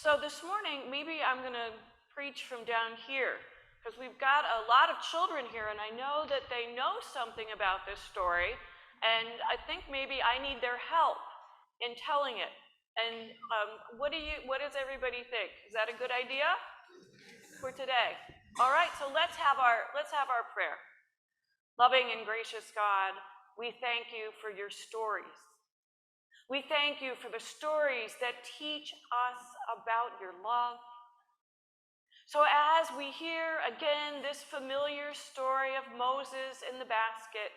So this morning, maybe I'm going to preach from down here, because we've got a lot of children here, and I know that they know something about this story, and I think maybe I need their help in telling it. And what does everybody think? Is that a good idea for today? All right, so let's have our prayer. Loving and gracious God, we thank you for your stories. We thank you for the stories that teach us about your love. So as we hear again this familiar story of Moses in the basket,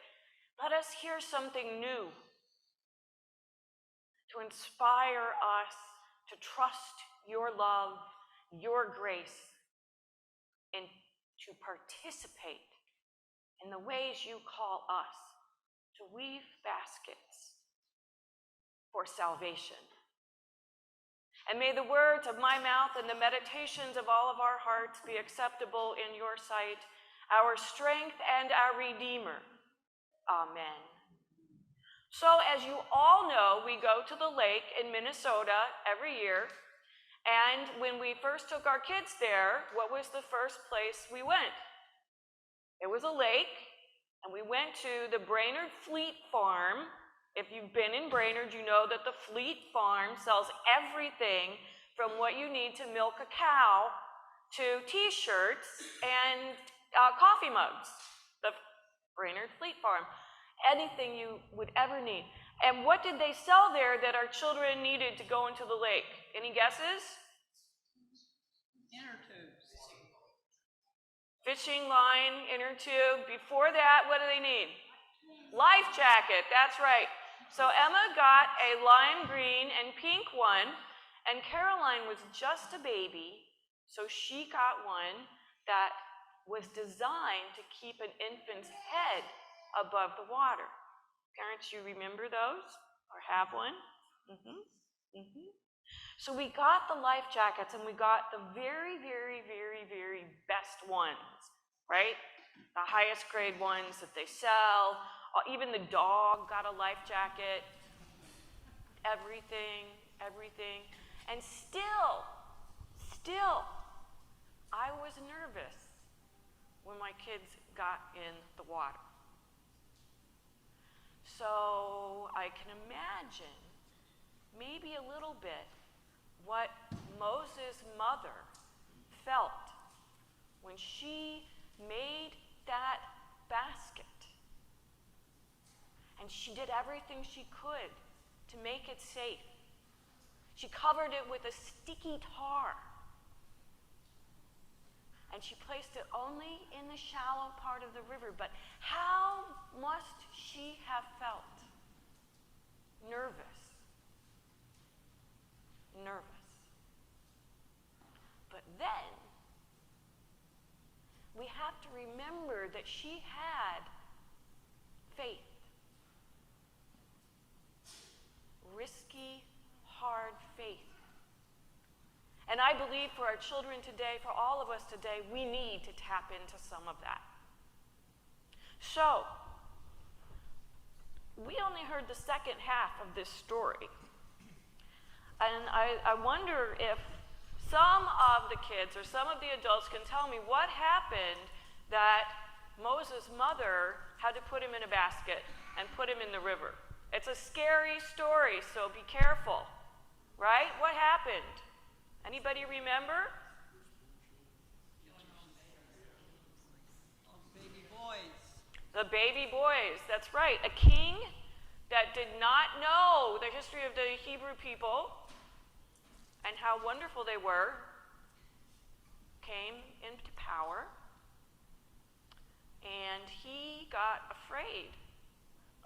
let us hear something new to inspire us to trust your love, your grace, and to participate in the ways you call us to weave baskets for salvation. And may the words of my mouth and the meditations of all of our hearts be acceptable in your sight, our strength and our Redeemer. Amen. So as you all know, we go to the lake in Minnesota every year. And when we first took our kids there, what was the first place we went? It was a lake, and we went to the Brainerd Fleet Farm. If you've been in Brainerd, you know that the Fleet Farm sells everything from what you need to milk a cow to T-shirts and coffee mugs. The Brainerd Fleet Farm. Anything you would ever need. And what did they sell there that our children needed to go into the lake? Any guesses? Inner tubes. Fishing line, inner tube. Before that, what do they need? Life jacket, that's right. So Emma got a lime green and pink one, and Caroline was just a baby, so she got one that was designed to keep an infant's head above the water. Parents, you remember those or have one? So we got the life jackets, and we got the very, very, very, very best ones, right? The highest grade ones that they sell. Even the dog got a life jacket. Everything. And still, I was nervous when my kids got in the water. So I can imagine, maybe a little bit, what Moses' mother felt when she made that basket. And she did everything she could to make it safe. She covered it with a sticky tar. And she placed it only in the shallow part of the river. But how must she have felt? Nervous. But then, we have to remember that she had faith. Risky, hard faith. And I believe for our children today, for all of us today, we need to tap into some of that. So, we only heard the second half of this story. And I wonder if some of the kids or some of the adults can tell me what happened that Moses' mother had to put him in a basket and put him in the river. It's a scary story, so be careful, right? What happened? Anybody remember? Baby boys. The baby boys, that's right. A king that did not know the history of the Hebrew people and how wonderful they were, came into power, and he got afraid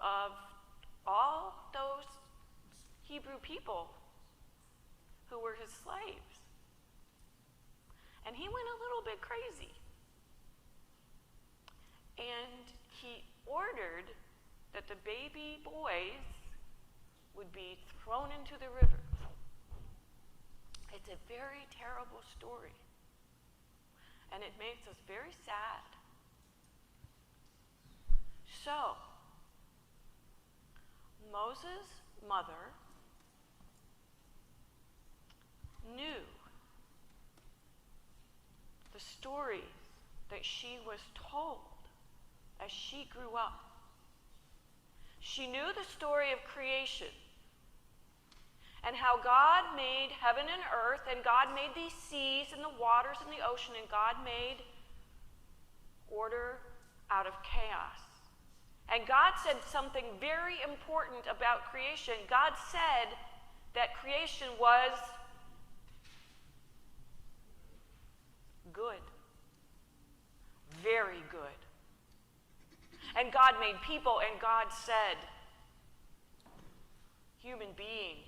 of all those Hebrew people who were his slaves. And he went a little bit crazy. And he ordered that the baby boys would be thrown into the river. It's a very terrible story. And it makes us very sad. So, Moses' mother knew the stories that she was told as she grew up. She knew the story of creation and how God made heaven and earth, and God made these seas and the waters and the ocean, and God made order out of chaos. And God said something very important about creation. God said that creation was good, very good. And God made people, and God said, human beings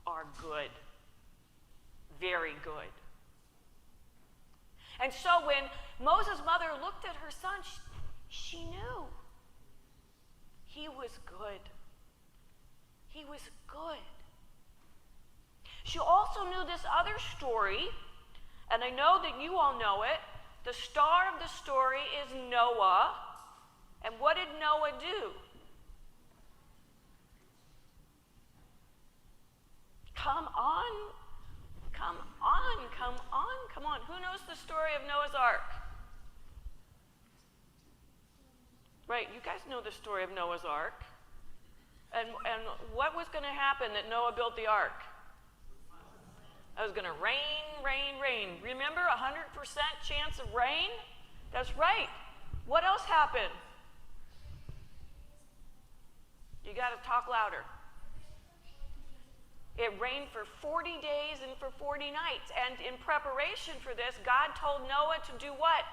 are good, very good. And so when Moses' mother looked at her son, she knew he was good. He was good. She also knew this other story, and I know that you all know it. The star of the story is Noah. And what did Noah do? Come on. Come on, come on, come on. Who knows the story of Noah's Ark? Right, you guys know the story of Noah's Ark. And what was going to happen that Noah built the ark? It was going to rain, rain, rain. Remember, 100% chance of rain? That's right. What else happened? You got to talk louder. It rained for 40 days and for 40 nights. And in preparation for this, God told Noah to do what?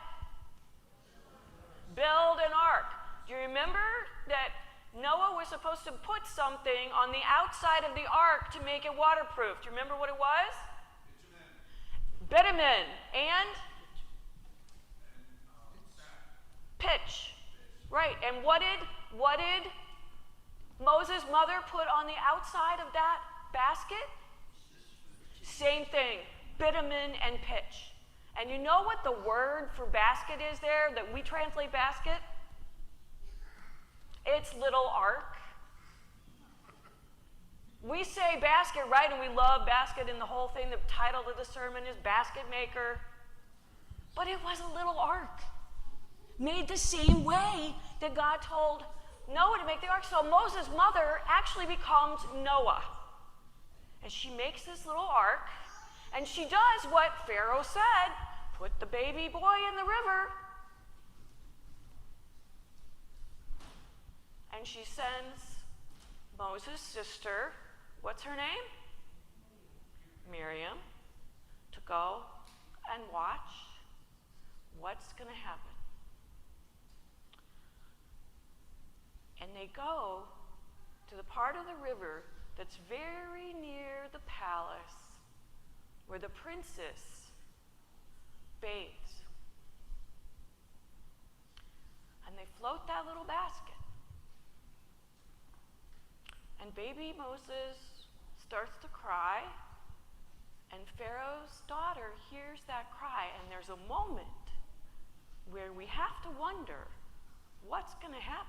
Build an ark. Do you remember that Noah was supposed to put something on the outside of the ark to make it waterproof? Do you remember what it was? Bitumen. And? Pitch. Right. And what did Moses' mother put on the outside of that basket? Same thing, bitumen and pitch. And you know what the word for basket is there that we translate basket? It's little ark. We say basket, right? And we love basket, and the whole thing, the title of the sermon is Basket Maker. But it was a little ark, made the same way that God told Noah to make the ark. So Moses' mother actually becomes Noah. And she makes this little ark, and she does what Pharaoh said, put the baby boy in the river. And she sends Moses' sister, what's her name? Miriam, to go and watch what's going to happen. And they go to the part of the river that's very near the palace where the princess bathes. And they float that little basket. And baby Moses starts to cry, and Pharaoh's daughter hears that cry, and there's a moment where we have to wonder what's going to happen.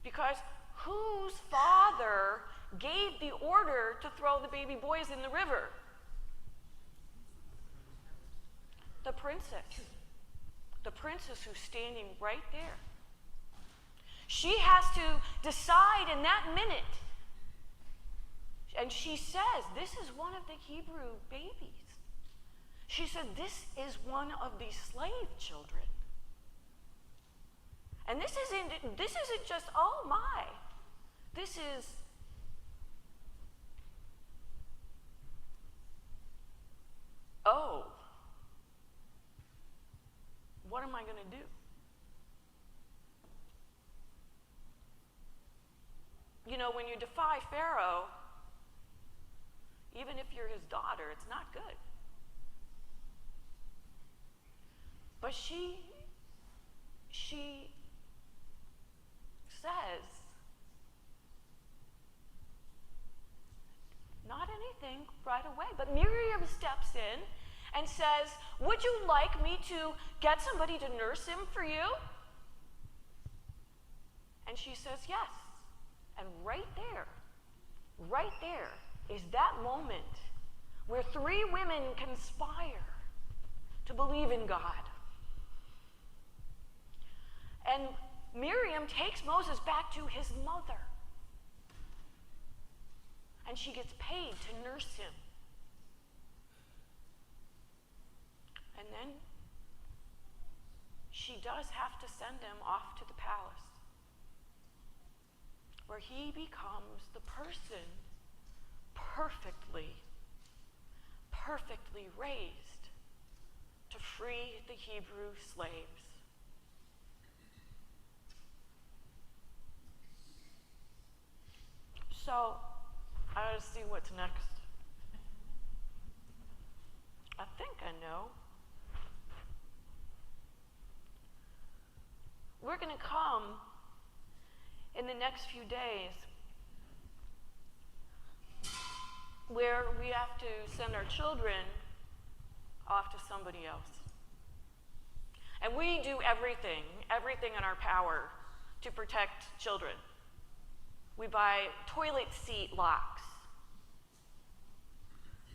Because whose father gave the order to throw the baby boys in the river? The princess. The princess who's standing right there. She has to decide in that minute. And she says, this is one of the Hebrew babies. She said, this is one of the slave children. And this isn't just, oh my. This is, oh, what am I going to do? You know, when you defy Pharaoh, even if you're his daughter, it's not good. But she says, not anything right away, but Miriam steps in and says, would you like me to get somebody to nurse him for you? And she says, yes. And right there is that moment where three women conspire to believe in God. And Miriam takes Moses back to his mother. And she gets paid to nurse him. And then she does have to send him off to the palace, where he becomes the person perfectly raised to free the Hebrew slaves. So, I gotta see what's next. I think I know. We're going to come in the next few days where we have to send our children off to somebody else. And we do everything in our power to protect children. We buy toilet seat locks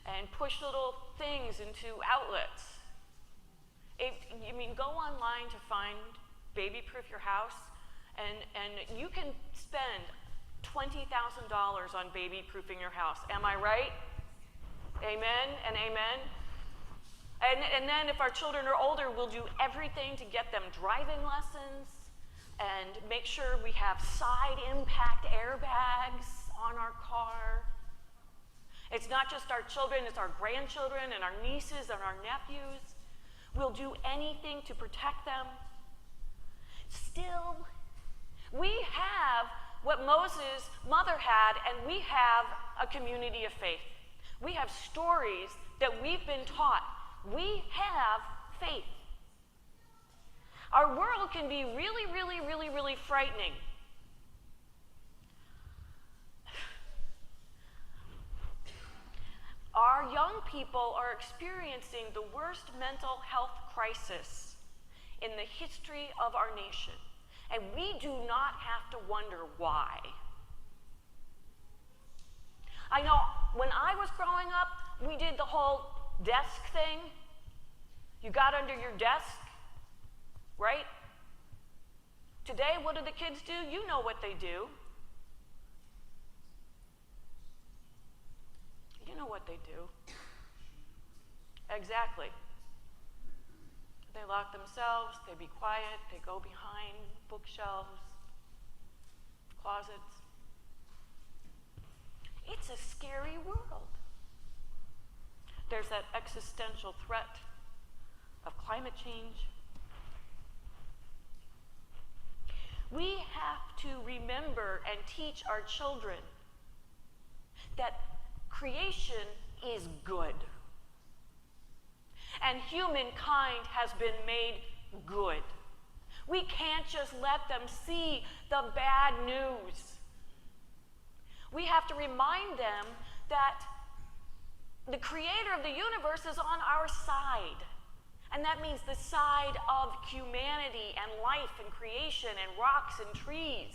and push little things into outlets. Go online to find baby-proof your house, and you can spend $20,000 on baby-proofing your house. Am I right? Amen and amen. And then if our children are older, we'll do everything to get them driving lessons and make sure we have side impact airbags on our car. It's not just our children, it's our grandchildren and our nieces and our nephews. We'll do anything to protect them. Still, we have what Moses' mother had, and we have a community of faith. We have stories that we've been taught. We have faith. Our world can be really frightening. Our young people are experiencing the worst mental health crisis in the history of our nation, and we do not have to wonder why. I know when I was growing up, we did the whole desk thing. You got under your desk, right? Today, what do the kids do? You know what they do. You know what they do. Exactly. They lock themselves, they be quiet, they go behind bookshelves, closets. It's a scary world. There's that existential threat of climate change. We have to remember and teach our children that creation is good. And humankind has been made good. We can't just let them see the bad news. We have to remind them that the creator of the universe is on our side. And that means the side of humanity and life and creation and rocks and trees.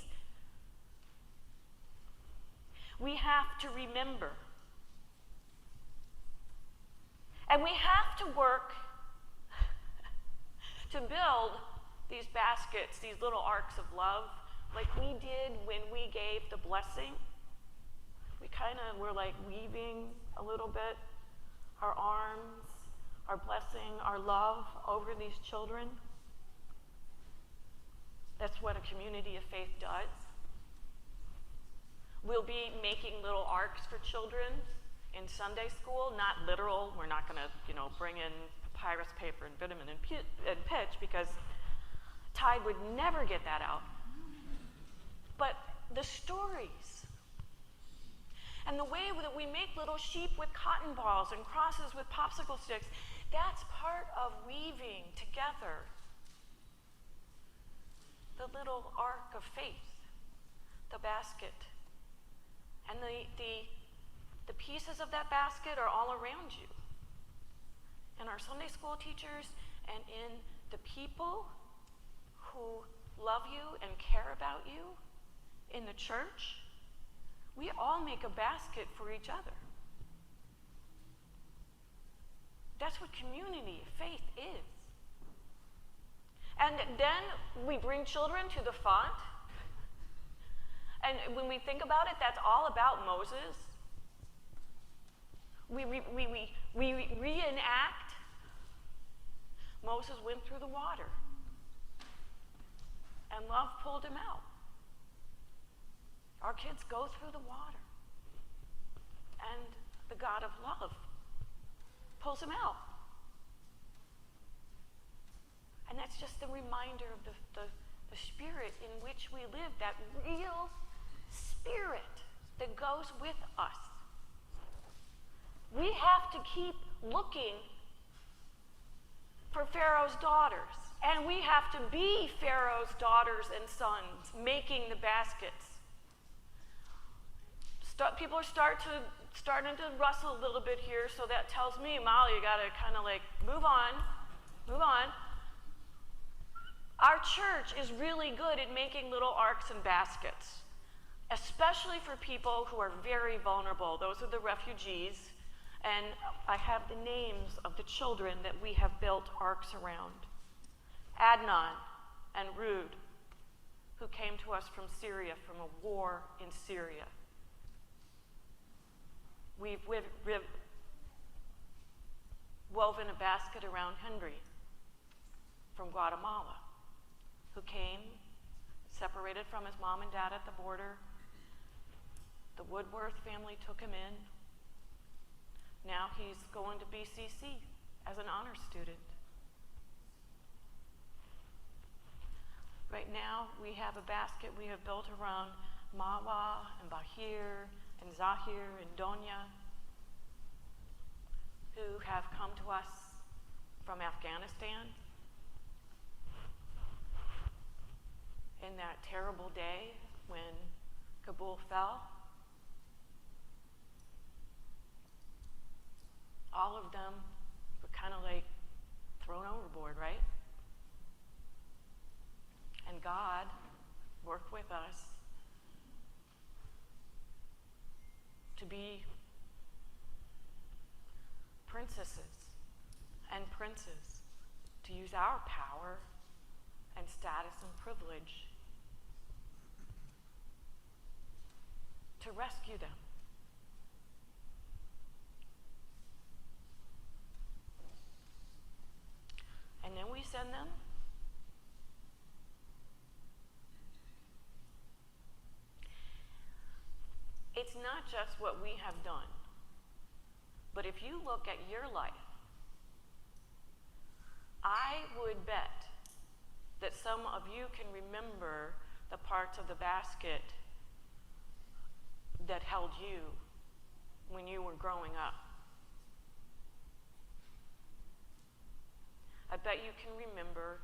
We have to remember. And we have to work to build these baskets, these little arcs of love, like we did when we gave the blessing. We kind of were like weaving a little bit our arms, our blessing, our love over these children. That's what a community of faith does. We'll be making little arcs for children in Sunday school, not literal. We're not going to, bring in papyrus paper and bitumen and pitch, because Tide would never get that out. But the stories and the way that we make little sheep with cotton balls and crosses with popsicle sticks, that's part of weaving together the little arc of faith, the basket. And the pieces of that basket are all around you. In our Sunday school teachers and in the people who love you and care about you in the church, we all make a basket for each other. That's what community, faith is. And then we bring children to the font. And when we think about it, that's all about Moses. We reenact. Moses went through the water. And love pulled him out. Our kids go through the water. And the God of love pulls him out. And that's just the reminder of the spirit in which we live, that real spirit that goes with us. We have to keep looking for Pharaoh's daughters. And we have to be Pharaoh's daughters and sons, making the baskets. People are starting to rustle a little bit here, so that tells me, Molly, you got to kind of like move on. Our church is really good at making little arks and baskets, especially for people who are very vulnerable. Those are the refugees. And I have the names of the children that we have built arks around. Adnan and Rud, who came to us from Syria, from a war in Syria. We've woven a basket around Henry from Guatemala, who came, separated from his mom and dad at the border. The Woodworth family took him in. Now he's going to BCC as an honor student. Right now, we have a basket we have built around Mawa and Bahir and Zahir and Donya, who have come to us from Afghanistan in that terrible day when Kabul fell. All of them were kind of like thrown overboard, right? And God worked with us to be princesses and princes, to use our power and status and privilege to rescue them. And then we send them it's not just what we have done, but if you look at your life, I would bet that some of you can remember the parts of the basket that held you when you were growing up. I bet you can remember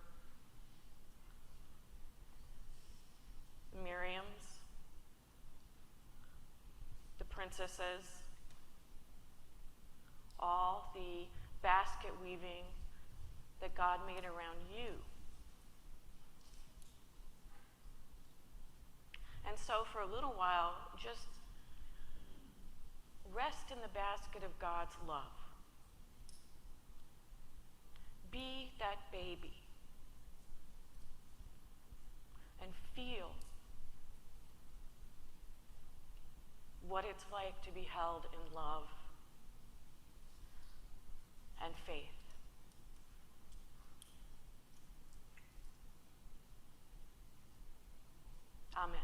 Miriam's, the princesses, all the basket weaving that God made around you. And so for a little while, just rest in the basket of God's love. Be that baby and feel what it's like to be held in love and faith. Amen.